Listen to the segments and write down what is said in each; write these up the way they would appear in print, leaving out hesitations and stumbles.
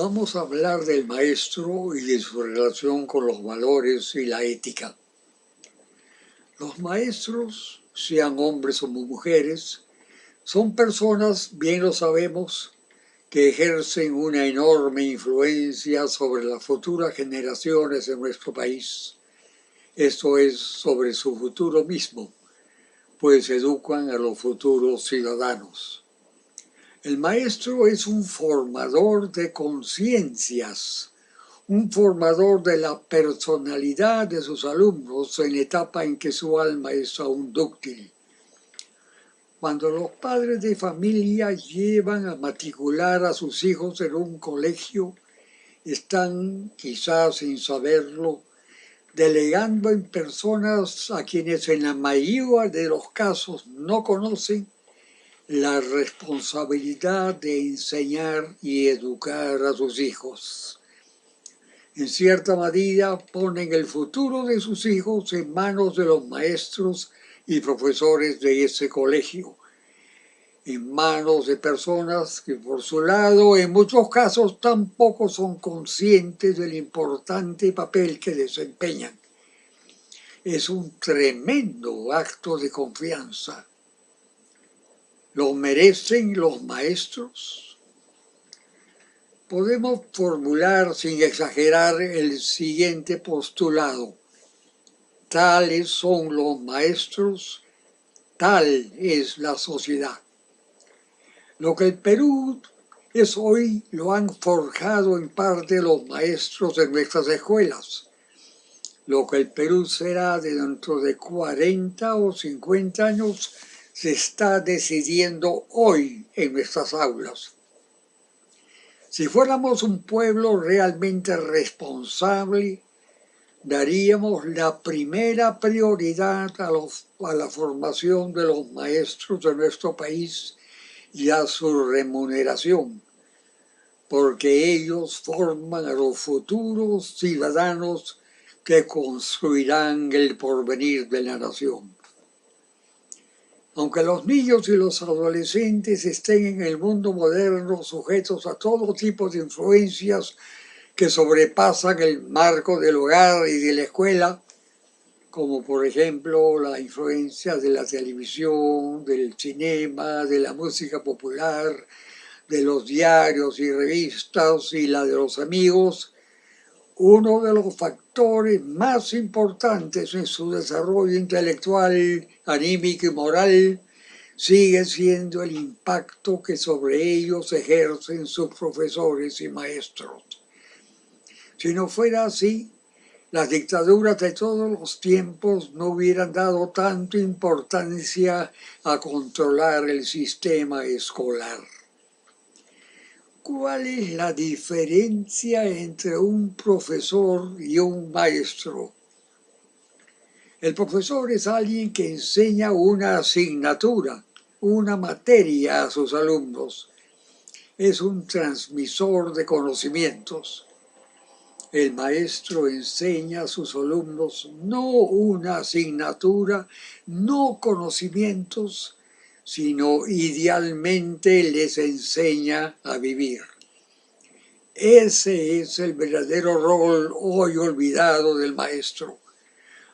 Vamos a hablar del maestro y de su relación con los valores y la ética. Los maestros, sean hombres o mujeres, son personas, bien lo sabemos, que ejercen una enorme influencia sobre las futuras generaciones de nuestro país. Esto es, sobre su futuro mismo, pues educan a los futuros ciudadanos. El maestro es un formador de conciencias, un formador de la personalidad de sus alumnos en la etapa en que su alma es aún dúctil. Cuando los padres de familia llevan a matricular a sus hijos en un colegio, están, quizás sin saberlo, delegando en personas a quienes en la mayoría de los casos no conocen la responsabilidad de enseñar y educar a sus hijos. En cierta medida ponen el futuro de sus hijos en manos de los maestros y profesores de ese colegio, en manos de personas que por su lado en muchos casos tampoco son conscientes del importante papel que desempeñan. Es un tremendo acto de confianza. ¿Lo merecen los maestros? Podemos formular sin exagerar el siguiente postulado. Tales son los maestros, tal es la sociedad. Lo que el Perú es hoy lo han forjado en parte los maestros de nuestras escuelas. Lo que el Perú será dentro de 40 o 50 años se está decidiendo hoy en nuestras aulas. Si fuéramos un pueblo realmente responsable, daríamos la primera prioridad a la formación de los maestros de nuestro país y a su remuneración, porque ellos forman a los futuros ciudadanos que construirán el porvenir de la nación. Aunque los niños y los adolescentes estén en el mundo moderno sujetos a todo tipo de influencias que sobrepasan el marco del hogar y de la escuela, como por ejemplo la influencia de la televisión, del cinema, de la música popular, de los diarios y revistas y la de los amigos, uno de los factores más importantes en su desarrollo intelectual, anímico y moral sigue siendo el impacto que sobre ellos ejercen sus profesores y maestros. Si no fuera así, las dictaduras de todos los tiempos no hubieran dado tanta importancia a controlar el sistema escolar. ¿Cuál es la diferencia entre un profesor y un maestro? El profesor es alguien que enseña una asignatura, una materia a sus alumnos. Es un transmisor de conocimientos. El maestro enseña a sus alumnos no una asignatura, no conocimientos, sino idealmente les enseña a vivir. Ese es el verdadero rol hoy olvidado del maestro.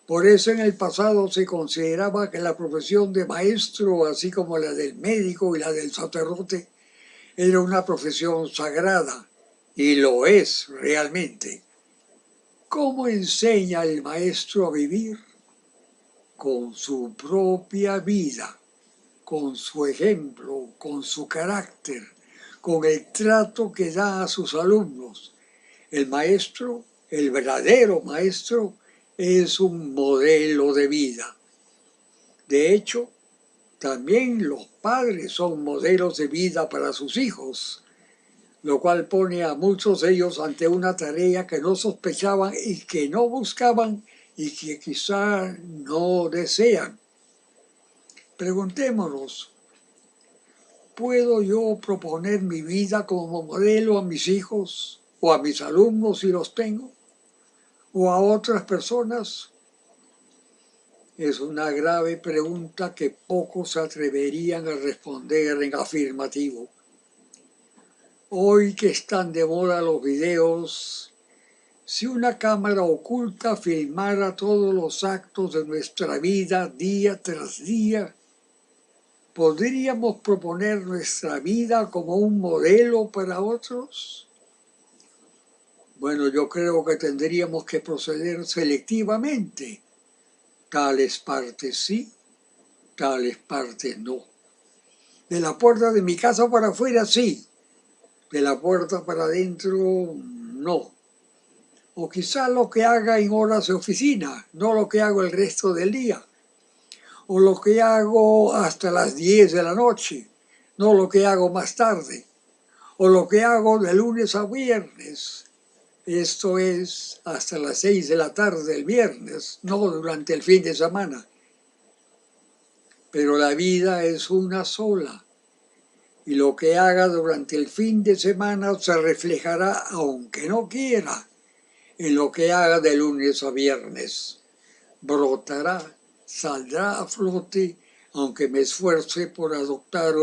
Por eso en el pasado se consideraba que la profesión de maestro, así como la del médico y la del sacerdote, era una profesión sagrada, y lo es realmente. ¿Cómo enseña el maestro a vivir? Con su propia vida, con su ejemplo, con su carácter, con el trato que da a sus alumnos. El maestro, el verdadero maestro, es un modelo de vida. De hecho, también los padres son modelos de vida para sus hijos, lo cual pone a muchos de ellos ante una tarea que no sospechaban y que no buscaban y que quizá no desean. Preguntémonos, ¿puedo yo proponer mi vida como modelo a mis hijos o a mis alumnos si los tengo? ¿O a otras personas? Es una grave pregunta que pocos se atreverían a responder en afirmativo. Hoy que están de moda los videos, si una cámara oculta filmara todos los actos de nuestra vida día tras día, ¿podríamos proponer nuestra vida como un modelo para otros? Bueno, yo creo que tendríamos que proceder selectivamente. Tales partes sí, tales partes no. De la puerta de mi casa para afuera sí, de la puerta para adentro no. O quizá lo que haga en horas de oficina, no lo que hago el resto del día. O lo que hago hasta las 10 de la noche, no lo que hago más tarde. O lo que hago de lunes a viernes, esto es hasta las 6 de la tarde del viernes, no durante el fin de semana. Pero la vida es una sola. Y lo que haga durante el fin de semana se reflejará, aunque no quiera, en lo que haga de lunes a viernes. Brotará, saldrá a flote, aunque me esfuerce por adoptar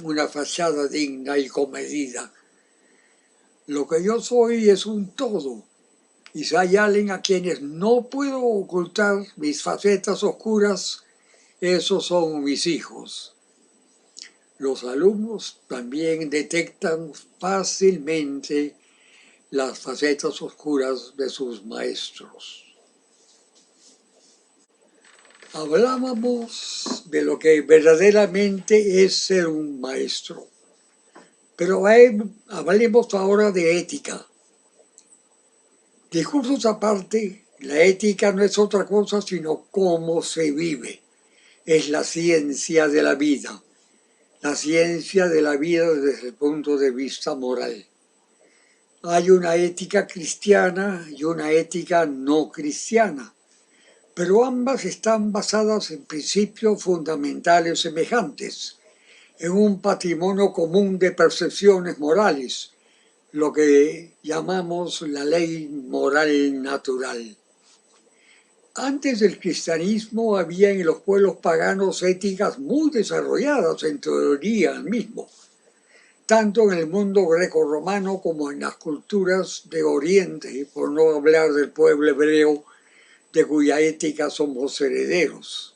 una fachada digna y comedida. Lo que yo soy es un todo, y si hay alguien a quienes no puedo ocultar mis facetas oscuras, esos son mis hijos. Los alumnos también detectan fácilmente las facetas oscuras de sus maestros. Hablábamos de lo que verdaderamente es ser un maestro, pero hablemos ahora de ética. Discursos aparte, la ética no es otra cosa sino cómo se vive. Es la ciencia de la vida desde el punto de vista moral. Hay una ética cristiana y una ética no cristiana, pero ambas están basadas en principios fundamentales semejantes, en un patrimonio común de percepciones morales, lo que llamamos la ley moral natural. Antes del cristianismo había en los pueblos paganos éticas muy desarrolladas en teoría mismo, tanto en el mundo grecorromano como en las culturas de Oriente, por no hablar del pueblo hebreo, de cuya ética somos herederos.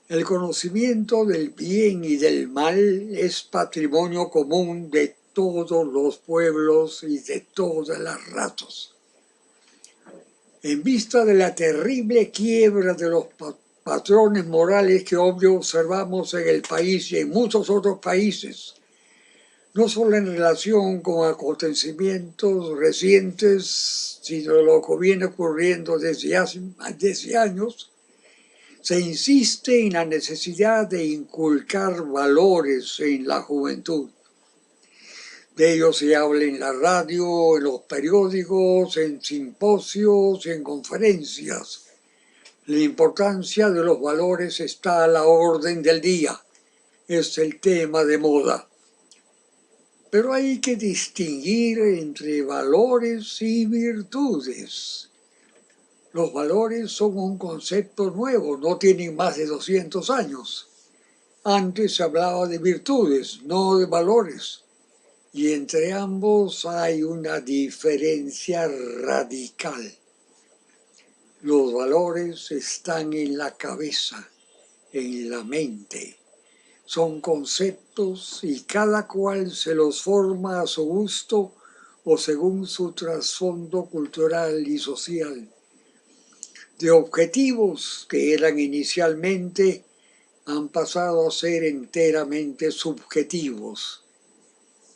El conocimiento del bien y del mal es patrimonio común de todos los pueblos y de todas las razas. En vista de la terrible quiebra de los patrones morales que hoy observamos en el país y en muchos otros países, no solo en relación con acontecimientos recientes, sino lo que viene ocurriendo desde años, se insiste en la necesidad de inculcar valores en la juventud. De ellos se habla en la radio, en los periódicos, en simposios, en conferencias. La importancia de los valores está a la orden del día. Es el tema de moda. Pero hay que distinguir entre valores y virtudes. Los valores son un concepto nuevo, no tienen más de 200 años. Antes se hablaba de virtudes, no de valores. Y entre ambos hay una diferencia radical. Los valores están en la cabeza, en la mente. Son conceptos y cada cual se los forma a su gusto o según su trasfondo cultural y social. De objetivos que eran inicialmente han pasado a ser enteramente subjetivos.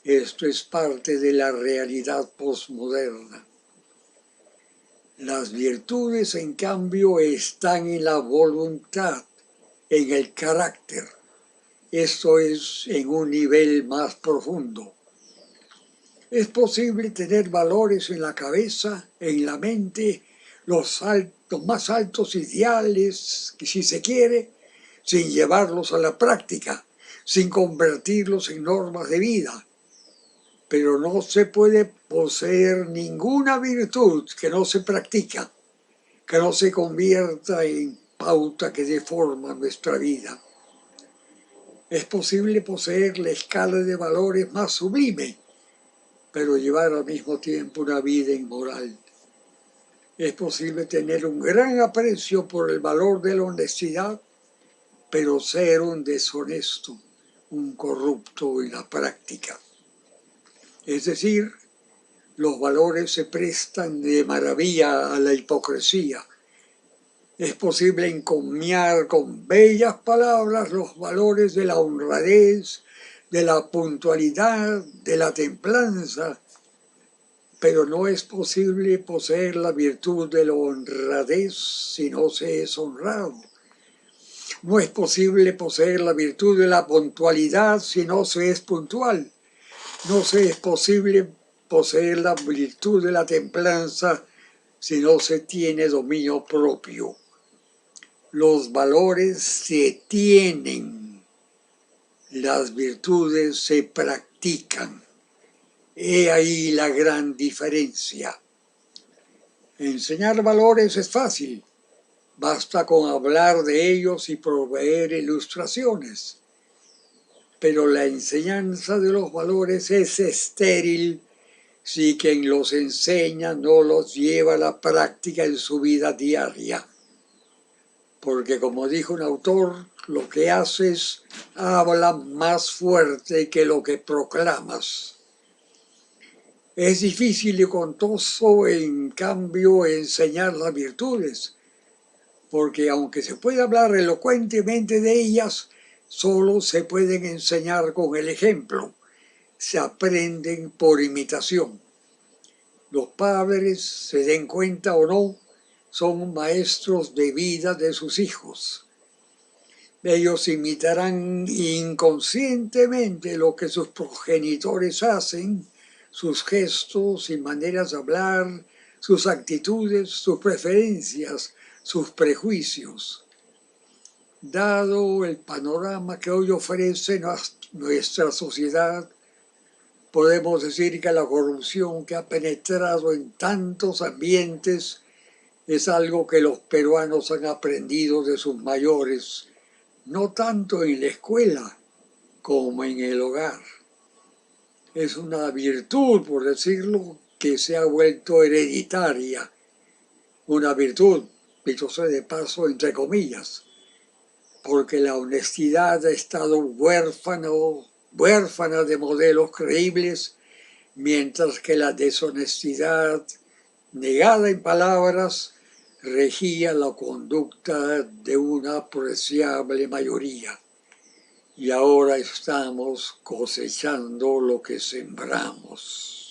Esto es parte de la realidad posmoderna. Las virtudes, en cambio, están en la voluntad, en el carácter. Esto es en un nivel más profundo. Es posible tener valores en la cabeza, en la mente, los más altos ideales, si se quiere, sin llevarlos a la práctica, sin convertirlos en normas de vida. Pero no se puede poseer ninguna virtud que no se practica, que no se convierta en pauta que deforma nuestra vida. Es posible poseer la escala de valores más sublime, pero llevar al mismo tiempo una vida inmoral. Es posible tener un gran aprecio por el valor de la honestidad, pero ser un deshonesto, un corrupto en la práctica. Es decir, los valores se prestan de maravilla a la hipocresía. Es posible encomiar con bellas palabras los valores de la honradez, de la puntualidad, de la templanza, pero no es posible poseer la virtud de la honradez si no se es honrado. No es posible poseer la virtud de la puntualidad si no se es puntual. No se es posible poseer la virtud de la templanza si no se tiene dominio propio. Los valores se tienen, las virtudes se practican. He ahí la gran diferencia. Enseñar valores es fácil, basta con hablar de ellos y proveer ilustraciones. Pero la enseñanza de los valores es estéril si quien los enseña no los lleva a la práctica en su vida diaria. Porque como dijo un autor, lo que haces habla más fuerte que lo que proclamas. Es difícil y costoso, en cambio, enseñar las virtudes, porque aunque se puede hablar elocuentemente de ellas, solo se pueden enseñar con el ejemplo, se aprenden por imitación. Los padres, se den cuenta o no, son maestros de vida de sus hijos. Ellos imitarán inconscientemente lo que sus progenitores hacen, sus gestos y maneras de hablar, sus actitudes, sus preferencias, sus prejuicios. Dado el panorama que hoy ofrece nuestra sociedad, podemos decir que la corrupción que ha penetrado en tantos ambientes es algo que los peruanos han aprendido de sus mayores, no tanto en la escuela como en el hogar. Es una virtud, por decirlo, que se ha vuelto hereditaria. Una virtud, dicho sea de paso, entre comillas, porque la honestidad ha estado huérfana de modelos creíbles, mientras que la deshonestidad, negada en palabras, regía la conducta de una apreciable mayoría. Y ahora estamos cosechando lo que sembramos.